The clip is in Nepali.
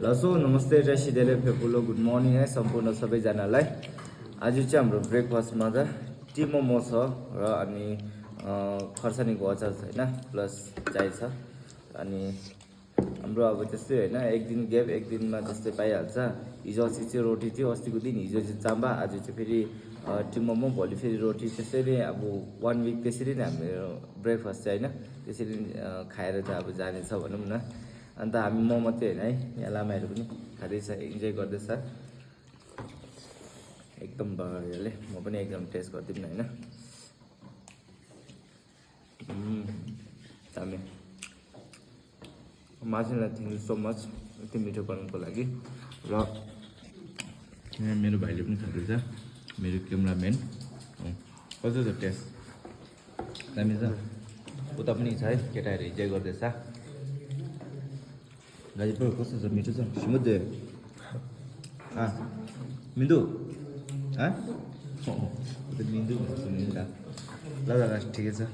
लसो नमस्ते र सिधेले फेपुलो गुड मर्निङ है सम्पूर्ण सबैजनालाई। आज चाहिँ हाम्रो ब्रेकफास्टमा त टी मोमो छ र अनि खर्सानीको अचार छ होइन, प्लस चाय छ। अनि हाम्रो अब त्यस्तै होइन, एक दिन ग्याप एक दिनमा त्यस्तै पाइहाल्छ। हिजो अस्ति चाहिँ रोटी थियो, अस्तिको दिन हिजो चाहिँ चाम्बा, आज चाहिँ फेरि टी मोमो, भोलि फेरि रोटी। त्यसरी अब 1 विक त्यसरी नै हाम्रो ब्रेकफास्ट चाहिँ होइन, त्यसरी खाएर चाहिँ अब जानेछ भनौँ न। अन्त हामी म मात्रै होइन है, यहाँ लामाहरू पनि खाँदैछ, इन्जोय गर्दैछ एकदम बढियाले। म पनि एकदम टेस्ट गरिदिउँ न होइन। दामी माछालाई थ्याङ्क यू सो मच यति मिठो बनाउनुको लागि। र यहाँ मेरो भाइले पनि खाँदैछ, मेरो क्यामराम्यान। कस्तो छ टेस्ट? दामी छ। उता पनि छ है, केटाहरू इन्जोय गर्दैछ। गाजीपुर कस्तो छ? मिठो छ? सिमुद्दे मिन्दु मिन्दु भन्छु नि ल। ल ठिकै छ।